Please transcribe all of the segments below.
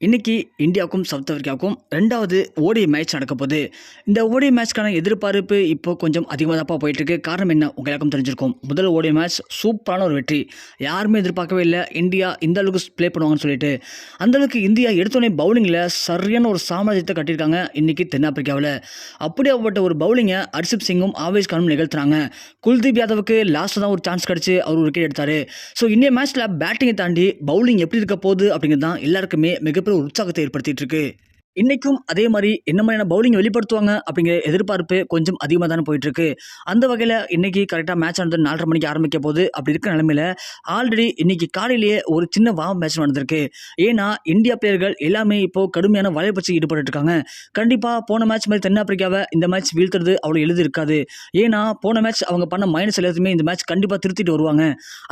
இன்னைக்கு இந்தியாவுக்கும் சவுத் ஆஃப்ரிக்காவுக்கும் 2வது ஓடிஐ மேட்ச் நடக்க போகுது. இந்த ஓடிஐ மேட்ச்க்கான எதிர்பார்ப்பு இப்போ கொஞ்சம் அதிகமாக தான் போயிட்டு இருக்கு. காரணம் என்ன? உங்க எல்லாருக்கும் தெரிஞ்சிருக்கும். முதல் ஓடிஐ மேட்ச் சூப்பரான ஒரு வெற்றி. யாருமே எதிர்பார்க்கவே இல்லை இந்தியா இந்த அளவுக்கு ப்ளே பண்ணுவாங்கன்னு சொல்லிட்டு. அந்த அளவுக்கு இந்தியா எடுத்தோடனே பவுலிங்கில் சரியான ஒரு சாம்ராஜ்யத்தை கட்டியிருக்காங்க இன்னைக்கு தென்னாப்பிரிக்காவில். அப்படியாப்பட்ட ஒரு பவுலிங்கை ஹர்ஷிப் சிங்கும் ஆவேஷ் கானும் நிகழ்த்துறாங்க. குல்தீப் யாதவுக்கு லாஸ்ட்டில் தான் ஒரு சான்ஸ் கிடச்சி அவர் ஒரு விக்கெட் எடுத்தார். ஸோ இன்னைய மேட்ச்சில் பேட்டிங்கை தாண்டி பவுலிங் எப்படி இருக்க போகுது அப்படிங்கிறது தான் எல்லாருக்குமே மிகப்பெரிய ஒரு உற்சாகத்தை ஏற்படுத்திட்டு இருக்கு. இன்னைக்கும் அதே மாதிரி என்ன மாதிரியான பவுலிங் வெளிப்படுத்துவாங்க அப்படிங்கிற எதிர்பார்ப்பு கொஞ்சம் அதிகமாக தானே போயிட்டு இருக்கு. அந்த வகையில் இன்னைக்கு கரெக்டாக மேட்ச் ஆனது 4:30 மணிக்கு ஆரம்பிக்க போகுது. அப்படி இருக்கிற நிலைமையில ஆல்ரெடி இன்னைக்கு காலையிலேயே ஒரு சின்ன வார்ம் மேட்ச் நடந்திருக்கு. ஏன்னா இந்தியா பிளேயர்கள் எல்லாமே இப்போ கடுமையான வலைப்பட்சி ஈடுபட்டு இருக்காங்க. கண்டிப்பாக போன மேட்ச் மாதிரி தென்னாப்பிரிக்காவை இந்த மேட்ச் வீழ்த்துறது அவ்வளோ எழுதி இருக்காது. ஏன்னா போன மேட்ச் அவங்க பண்ண மைனஸ் எல்லாத்தையுமே இந்த மேட்ச் கண்டிப்பாக திருத்திட்டு வருவாங்க.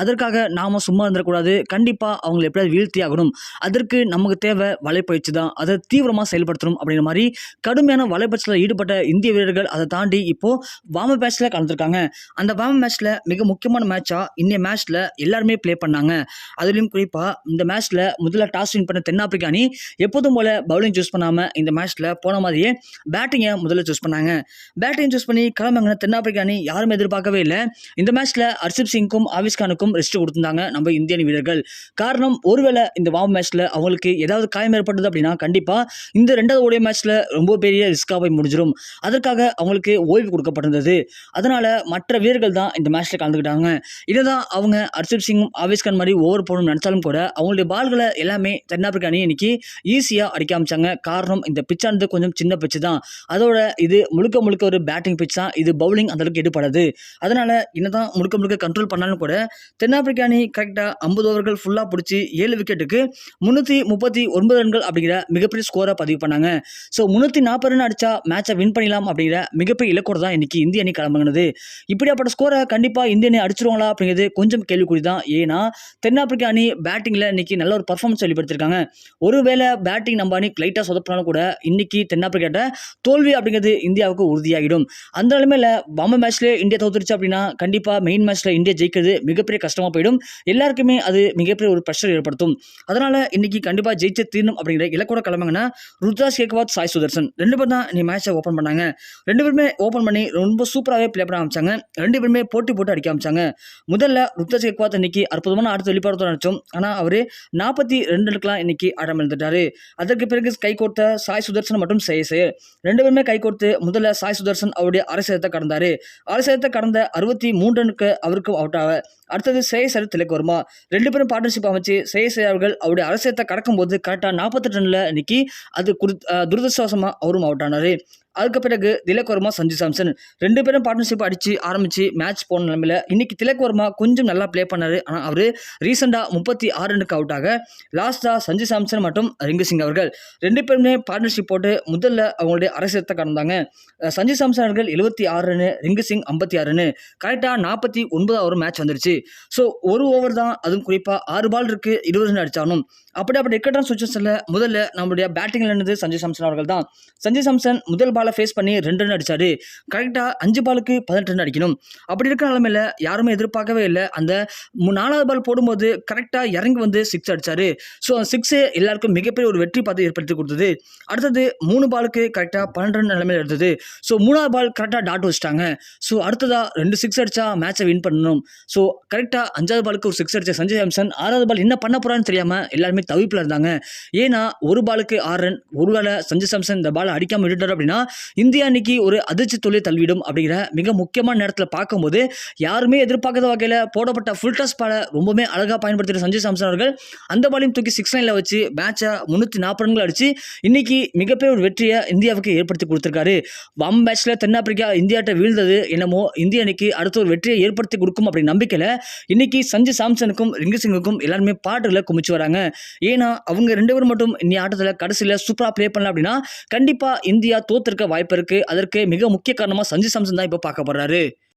அதற்காக நாம சும்மா இருந்துடக்கூடாது. கண்டிப்பாக அவங்களை எப்படியாவது வீழ்த்தி ஆகணும். அதற்கு நமக்கு தேவை வலைப்பயிற்சி தான். அதை தீவிரமாக செயல்படுத்தணும் அப்படிங்கிற மாதிரி கடுமையான வலைப்பட்சியில் ஈடுபட்ட இந்திய வீரர்கள் அதை தாண்டி இப்போ வார்ம் மேட்ச்ல கலந்துருக்காங்க. அந்த வார்ம் மேட்ச்ல மிக முக்கியமான மேட்சா இன்னைய மேட்ச்ல எல்லாருமே ப்ளே பண்ணாங்க. அதுலயும் குறிப்பா இந்த மேட்ச்ல முதல்ல டாஸ் வின் பண்ண தென்னாப்பிரிக்கா அணி எப்போதும் போல பவுலிங் சூஸ் பண்ணாம இந்த மேட்ச்ல போன மாதிரியே பேட்டிங்கை முதல்ல சூஸ் பண்ணாங்க. பேட்டிங் சூஸ் பண்ணி கிளம்புங்க தென்னாப்பிரிக்கா அணி யாரும் எதிர்பார்க்கவே இல்லை. இந்த மேட்ச்ல ஹர்ஷிப் சிங்க்கும் ஆவேஷ் கானுக்கும் ரெஸ்ட் கொடுத்திருந்தாங்க நம்ம இந்திய அணி வீரர்கள். காரணம் ஒருவேளை இந்த வார்ம் மேட்ச்ல அவங்களுக்கு ஏதாவது காயம் ஏற்பட்டது அப்படின்னா கண்டிப்பா இந்த 2வது ஓடிஐ மேட்ச்ல ரொம்ப பெரிய ரிஸ்காக போய் முடிஞ்சிடும். அதற்காக அவங்களுக்கு ஓய்வு கொடுக்கப்பட்டிருந்தது. அதனால மற்ற வீரர்கள் தான் இந்த மேட்ச்ல கலந்துக்கிட்டாங்க. இதுதான் அவங்க ஹர்ஷிப் சிங் ஆவேஷ் கான் மாதிரி ஓவர் போடணும்னு நினைச்சாலும் கூட அவங்களுடைய பால்களை எல்லாமே தென்னாப்பிரிக்கா அணி இன்னைக்கு ஈஸியாக அடிக்க ஆரம்பிச்சாங்க. காரணம் இந்த பிச்சானது கொஞ்சம் சின்ன பிச்சு தான். அதோட இது முழுக்க முழுக்க ஒரு பேட்டிங் பிச் தான். இது பவுலிங் அந்த அளவுக்கு எடுப்படாது. அதனால என்னதான் முழுக்க முழுக்க கண்ட்ரோல் பண்ணாலும் கூட தென்னாப்பிரிக்கா அணி கரெக்டாக 50 ஓவர்கள் ஃபுல்லாக பிடிச்சி 7 விக்கெட்டுக்கு 339 ரன்கள் அப்படிங்கிற மிகப்பெரிய ஸ்கோரை பதிவு பண்ணாங்க. ஸோ 340 ரன் அடிச்சா மேட்சை வின் பண்ணிடலாம் அப்படிங்கிற மிகப்பெரிய இலக்கோடு தான் இன்னைக்கு இந்திய அணி கிளம்புனது. இப்படியாப்பட்ட ஸ்கோரை கண்டிப்பாக இந்திய அணி அடிச்சிருவாங்களா அப்படிங்கிறது கொஞ்சம் கேள்விக்குறி தான். ஏன்னா தென்னாப்பிரிக்கா அணி பேட்டிங்கில் இன்னைக்கு நல்ல ஒரு பர்ஃபார்மன்ஸ் வெளிப்படுத்திருக்காங்க. ஒருவேளை பேட்டிங் நம்ம அணி லைட்டாக சொதப்பினாலும் கூட இன்னைக்கு தென்னாப்பிரிக்காட்ட தோல்வி அப்படிங்கிறது இந்தியாவுக்கு உறுதியாகிடும். அந்த நிலைமையில் பாம்பே மேட்ச்லேயே இந்தியா தோத்துருச்சு அப்படின்னா கண்டிப்பாக மெயின் மேட்ச்சில் இந்தியா ஜெயிக்கிறது மிகப்பெரிய கஷ்டமாக போயிடும். எல்லாருக்குமே அது மிகப்பெரிய ஒரு ப்ரெஷர் ஏற்படுத்தும். அதனால இன்னைக்கு கண்டிப்பாக ஜெயிச்சே தீரணும் அப்படிங்கிற இலக்கோட கிளம்புங்கன்னா ருத்ராஜ் கேக்வாத், சாய் சுதர்சன் 2 பேர் தான் நீ மேட்சை ஓப்பன் பண்ணாங்க. 2 பேருமே ஓப்பன் பண்ணி ரொம்ப சூப்பராகவே ப்ளே பண்ண ஆரம்பிச்சாங்க. 2 பேருமே போட்டி போட்டு அடிக்க ஆரம்பிச்சாங்க. முதல்ல ருத்ராஜ் கேக்வாத் இன்னைக்கு அற்புதமான ஆட்டத்தை வெளிப்படுத்த நினைச்சோம். ஆனால் அவர் 42 ரன்னுக்குலாம் இன்னைக்கு ஆட்டம் எழுந்துட்டாரு. அதற்கு பிறகு கை கோர்த்த சாய் சுதர்சன் மற்றும் சேயசேர் 2 பேருமே கை கோர்த்து முதல்ல சாய் சுதர்சன் அவருடைய அரசியத்தை கடந்தாரு. அரசியத்தை கடந்த 63 ரனுக்கு அவருக்கும் அவுட் ஆக அடுத்தது சேயசேர் திலக் வர்மா 2 பேரும் பார்ட்னர்ஷிப் அமைச்சு சேயசேர் அவர்கள் அவருடைய அரசியத்தை கடக்கும் போது கரெக்டாக 48 ரன்ல இன்னைக்கு அது துரதிருஷ்டவசமாக அவரும் அவுட் ஆனார். அதுக்கு பிறகு திலக் வர்மா, சஞ்சு சாம்சன் 2 பேரும் பார்ட்னர்ஷிப் அடித்து ஆரம்பித்து மேட்ச் போன நிலைமையில் இன்னைக்கு திலக் வர்மா கொஞ்சம் நல்லா ப்ளே பண்ணார். ஆனால் அவர் ரீசெண்டாக 36 ரனுக்கு அவுட் ஆக லாஸ்ட்டாக சஞ்சு சாம்சன் மற்றும் ரிங்கு சிங் அவர்கள் 2 பேருமே பார்ட்னர்ஷிப் போட்டு முதல்ல அவங்களுடைய அரசியத்தை கடந்தாங்க. சஞ்சு சாம்சன் அவர்கள் 76 ரன், ரிங்கு சிங் 56 ரன், கரெக்டாக 49வது மேட்ச் வந்துருச்சு. ஸோ ஒரு ஓவர் தான், அதுவும் குறிப்பாக 6 பால் இருக்குது, 20 ரன் அடித்தாலும் அப்படி இக்கட்டான சுச்சுவேஷனில் முதல்ல நம்மளுடைய பேட்டிங்கில் இருந்தது சஞ்சு சாம்சன் அவர்கள் தான். சஞ்சு சாம்சன் முதல் பாலை ஃபேஸ் பண்ணி 2 ரன் அடித்தார். கரெக்டாக 5 பாலுக்கு 18 ரன் அடிக்கணும். அப்படி இருக்கிற நிலைமையில் யாருமே எதிர்பார்க்கவே இல்லை. அந்த 4வது பால் போடும்போது கரெக்டாக இறங்கி வந்து 6 அடித்தார். ஸோ அந்த 6 எல்லாருக்கும் மிகப்பெரிய ஒரு வெற்றி பார்த்து ஏற்படுத்தி கொடுத்தது. அடுத்தது 3 பாலுக்கு கரெக்டாக 12 ரன் நிலைமையில் எடுத்தது. ஸோ 3வது பால் கரெக்டாக டாட் வச்சுட்டாங்க. ஸோ அடுத்ததாக 2 6 அடித்தா மேட்சை வின் பண்ணணும். ஸோ கரெக்டாக 5வது பாலுக்கு ஒரு 6 அடித்த சஞ்சு சாம்சன் 6வது பால் என்ன பண்ண போகிறான்னு தெரியாமல் எல்லாருமே தவிப்பில் இருந்தாங்க. ஏன்னா ஒரு பாலுக்கு 6 ரன், ஒருவேளை சஞ்சு சாம்சன் இந்த பாலை அடிக்காமல் விட்டுட்டார் அப்படின்னா இந்தியா அன்னைக்கு ஒரு அதிர்ச்சி தொல்லை தள்ளிவிடும் அப்படிங்கிற மிக முக்கியமான நேரத்தில் பார்க்கும்போது யாருமே எதிர்பார்க்காத வகையில் போடப்பட்ட ஃபுல் டாஸ் பாலை ரொம்பவே அழகாக பயன்படுத்தின சஞ்சு சாம்சன் அவர்கள் அந்த பாலையும் தூக்கி 6 லைனில் வச்சு மேட்சை 340 ரன்கள் அடித்து இன்னைக்கு மிகப்பெரிய ஒரு வெற்றியை இந்தியாவுக்கு ஏற்படுத்தி கொடுத்துருக்காரு. வார்ம் மேட்ச்ல தென்னாப்பிரிக்கா இந்தியாட்ட வீழ்ந்தது என்னமோ இந்திய அணிக்கு அடுத்த ஒரு வெற்றியை ஏற்படுத்தி கொடுக்கும் அப்படின்னு நம்பிக்கையில் இன்னைக்கு சஞ்சு சாம்சனுக்கும் ரிங்கு சிங்குக்கும் எல்லாருமே பாட்டுகளை குமிச்சு வராங்க. ஏன்னா அவங்க 2 பேரும் மட்டும் இந்த ஆட்டத்தில் கடைசியில் சூப்பராக ப்ளே பண்ணல அப்படின்னா கண்டிப்பாக இந்தியா தோத்திருக்க வாய்ப்பு இருக்கு. அதற்கு மிக முக்கிய காரணமாக சஞ்சு சாம்சன் தான் இப்போ பார்க்கப்படுறாரு.